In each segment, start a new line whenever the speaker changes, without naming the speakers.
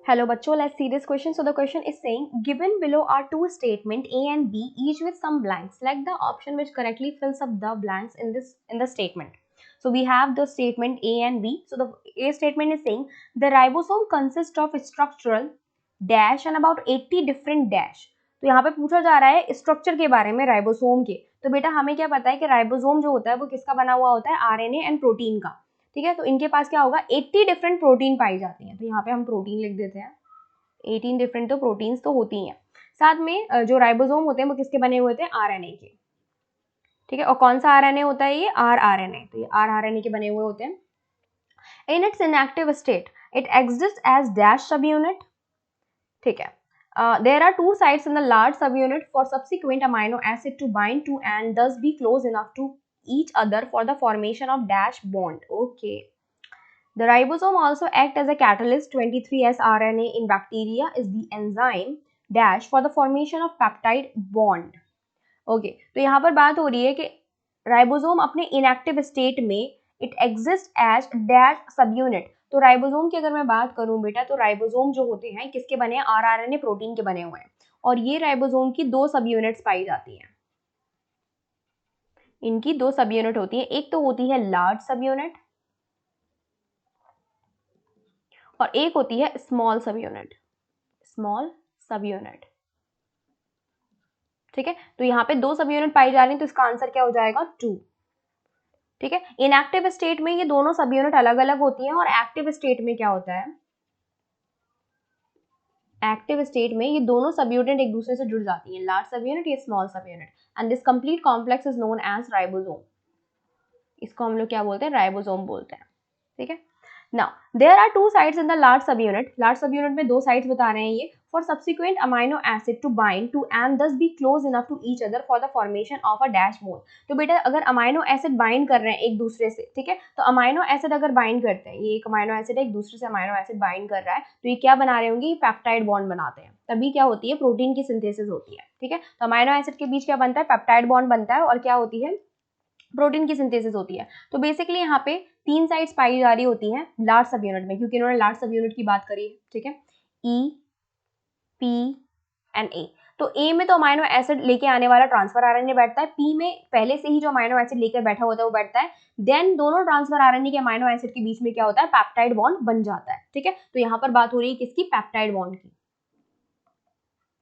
Hello bachcho, let's see this question. So the question is saying, given below are two statements A and B, each with some blanks. Select the option which correctly fills up the blanks in the statement. So we have the statement A and B. So the A statement is saying the ribosome consists of structural dash and about 80 different dash. तो यहाँ पे पूछा जा रहा है structure के बारे में राइबोसोम के. तो बेटा हमें क्या पता है कि राइबोसोम जो होता है वो किसका बना हुआ होता है, आरएनए एंड प्रोटीन का. ठीक है, तो इनके पास क्या होगा, 80 डिफरेंट प्रोटीन पाई जाती हैं. तो यहाँ पे हम प्रोटीन लिख देते हैं. 18 डिफरेंट तो प्रोटीन्स तो होती हैं. साथ में जो राइबोसोम होते हैं वो किसके बने हुए थे, आरएनए के. ठीक है, और कौन सा आरएनए होता है, ये आरआरएनए. तो ये आरआरएनए के बने हुए होते हैं. In its inactive state it exist as dash subunit. ठीक है, there are two sites in the large subunit for subsequent amino acid to bind to and thus be close enough to each other for the formation of dash bond. Okay. The ribosome also act as a catalyst. 23S RNA in bacteria is the enzyme dash for the formation of peptide bond. Okay, तो यहाँ पर बात हो रही है कि ribosome अपने inactive state में it exist as dash subunit. तो राइबोसोम की अगर मैं बात करूं बेटा, तो राइबोसोम जो होते हैं किसके बने हैं, आरआरएनए प्रोटीन के बने हुए हैं. और ये राइबोसोम की दो सब यूनिट्स पाई जाती हैं. इनकी दो सब यूनिट होती है, एक तो होती है लार्ज सब यूनिट और एक होती है स्मॉल सब यूनिट. Small subunit. ठीक है, तो यहाँ पे दो सब यूनिट पाई जा रही है, तो इसका आंसर क्या हो जाएगा, 2. ठीक है, इनएक्टिव स्टेट में ये दोनों सब यूनिट अलग अलग होती हैं और एक्टिव स्टेट में क्या होता है, एक्टिव स्टेट में ये दोनों सब यूनिट एक दूसरे से जुड़ जाती हैं, लार्ज सब यूनिट, ये small subunit. And this complete complex is known as ribosome. इसको हम लोग क्या बोलते हैं, राइबोसोम बोलते हैं. ठीक है, now there are two sites in the large subunit. large subunit में दो sites बता रहे हैं ये, for subsequent amino acid to bind to and thus be close enough to each other for the formation of a dash bond. तो बेटा अगर amino acid bind कर रहे हैं एक दूसरे से, ठीक है, तो अमाइनो एसिड अगर बाइंड करते हैं, ये एक अमाइनो एसिड है, एक दूसरे से अमाइनो एसिड बाइंड कर रहा है, तो ये क्या बना रहे होंगे, ये पेप्टाइड बॉन्ड बनाते हैं. तभी क्या होती है, प्रोटीन की सिंथेसिस होती है. ठीक है, तो अमाइनो एसिड के बीच क्या बनता है, पेप्टाइड बॉन्ड बनता है और क्या होती है, प्रोटीन की सिंथेसिस होती है. तो बेसिकली यहाँ पे तीन साइड्स पाई जा रही होती हैं लार्ज सब यूनिट में, क्योंकि इन्होंने लार्ज सब यूनिट की बात करी है. ठीक है, ई पी एंड ए. तो ए में तो अमाइनो एसिड लेके आने वाला ट्रांसफर आरएनए बैठता है, पी में पहले से ही जो अमाइनो एसिड लेकर बैठा होता है वो बैठता है. देन दोनों ट्रांसफर आरएनए के अमाइनो एसिड के बीच में क्या होता है, पेप्टाइड बॉन्ड बन जाता है. ठीक है, तो यहाँ पर बात हो रही है किसकी, पेप्टाइड बॉन्ड की.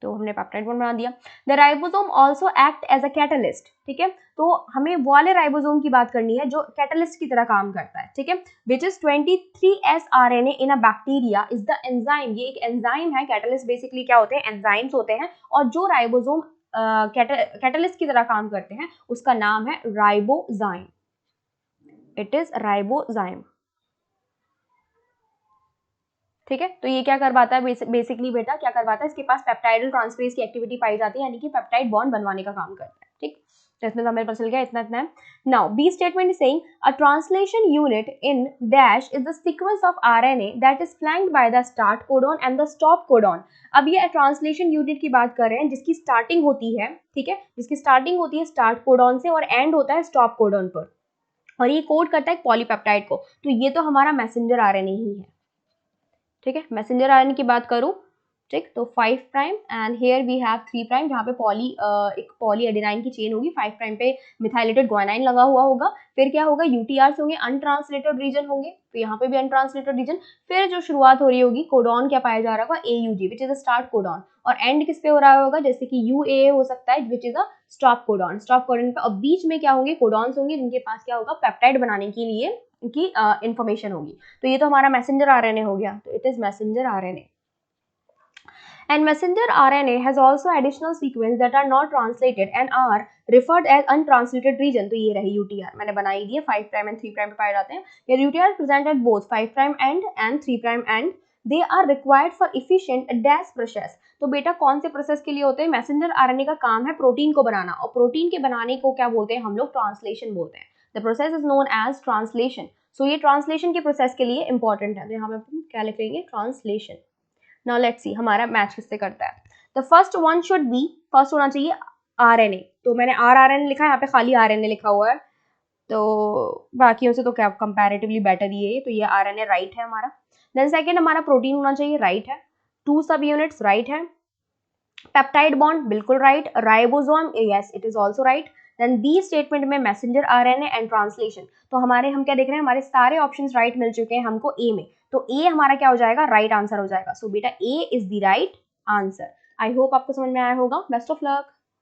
तो हमने पेप्टाइड बॉन्ड बना दिया. The ribosome also act as a catalyst. ठीक है, तो हमें वो वाले राइबोसोम की बात करनी है जो कैटलिस्ट की तरह काम करता है. ठीक है, which is 23S RNA in a bacteria is the enzyme. ये एक एंजाइम है. कैटलिस्ट बेसिकली क्या होते हैं, एंजाइम्स होते हैं. और जो राइबोसोम कैटलिस्ट की तरह काम करते हैं उसका नाम है राइबोजाइम. It is ribozyme. ठीक है, तो ये क्या करवाता है, बेसिकली बेटा क्या करवाता है, इसके पास पेप्टाइडल ट्रांसफरेज की एक्टिविटी पाई जाती है, यानी कि पेप्टाइड बॉन्ड बनवाने का काम करता है. ठीक, तो इसमें तो हमें पता चल गया इतना इतना है. Now B statement is saying a translation unit in dash is the sequence of RNA that is flanked by the start codon and the stop codon. अब ये ट्रांसलेशन यूनिट की बात कर रहे हैं जिसकी स्टार्टिंग होती है, ठीक है, जिसकी स्टार्टिंग होती है स्टार्ट कोडॉन से और एंड होता है स्टॉप कोडॉन पर, और ये कोड करता है पॉलीपेप्टाइड को. तो ये तो हमारा मैसेंजर आरएनए ही है. ठीक है, मैसेंजर आरएनए की बात करूं, ठीक, तो 5 prime end here we have 3 prime, जहां पे एक पॉली एडेनाइन की चेन होगी. 5 प्राइम पे मिथाइलेटेड ग्वानाइन लगा हुआ होगा. फिर क्या होगा, यूटीआरस होंगे, अनट्रांसलेटेड रीजन होंगे, तो यहाँ पे भी अनट्रांसलेटेड रीजन. फिर जो शुरुआत हो रही होगी, कोडॉन क्या पाया जा रहा होगा, AUG which is a start codon. और एंड किस पे हो रहा होगा, जैसे कि UAA हो सकता है which is a stop codon. Stop codon पे, और बीच में क्या होंगे, कोडॉन्स होंगे जिनके पास क्या होगा, पेप्टाइड बनाने के लिए की इंफॉर्मेशन होगी. तो ये तो हमारा मैसेंजर आरएनए हो गया. तो it is messenger RNA. And messenger RNA has also additional sequence that are not translated and are referred as untranslated region. तो ये रही UTR, मैंने बनाई दी है. 5 प्राइम एंड 3 प्राइम पे पाए जाते हैं. ये UTR present at both 5 prime and 3 prime end. They are required for efficient DAS process. तो बेटा कौन से प्रोसेस के लिए होते हैं, मैसेंजर आरएनए का काम है प्रोटीन को बनाना, और प्रोटीन के बनाने को क्या बोलते हैं हम लोग, ट्रांसलेशन बोलते हैं. The process is known as translation. So ये ट्रांसलेशन के प्रोसेस के लिए इंपॉर्टेंट है. तो यहाँ पे क्या लिख लेंगे, ट्रांसलेशन. Now let's see हमारा मैच किससे करता है. The first one should be, first होना चाहिए RNA. तो मैंने RRNA लिखा है, यहाँ पे खाली RNA लिखा हुआ है, तो बाकियों से तो क्या कंपैरेटिवली बेटर ही है, तो ये RNA राइट है हमारा. देन सेकंड हमारा प्रोटीन होना चाहिए, राइट है. 2 सब यूनिट्स राइट है, पेप्टाइड बॉन्ड बिल्कुल right, ribosome yes it is also right, then B statement में मैसेंजर आरएनए एंड ट्रांसलेशन, तो हमारे हम क्या देख रहे हैं, हमारे सारे ऑप्शंस राइट मिल चुके हैं हमको ए में, तो ए हमारा क्या हो जाएगा, राइट आंसर हो जाएगा। सो बेटा A is the right answer. I hope आपको समझ में आया होगा। Best of luck.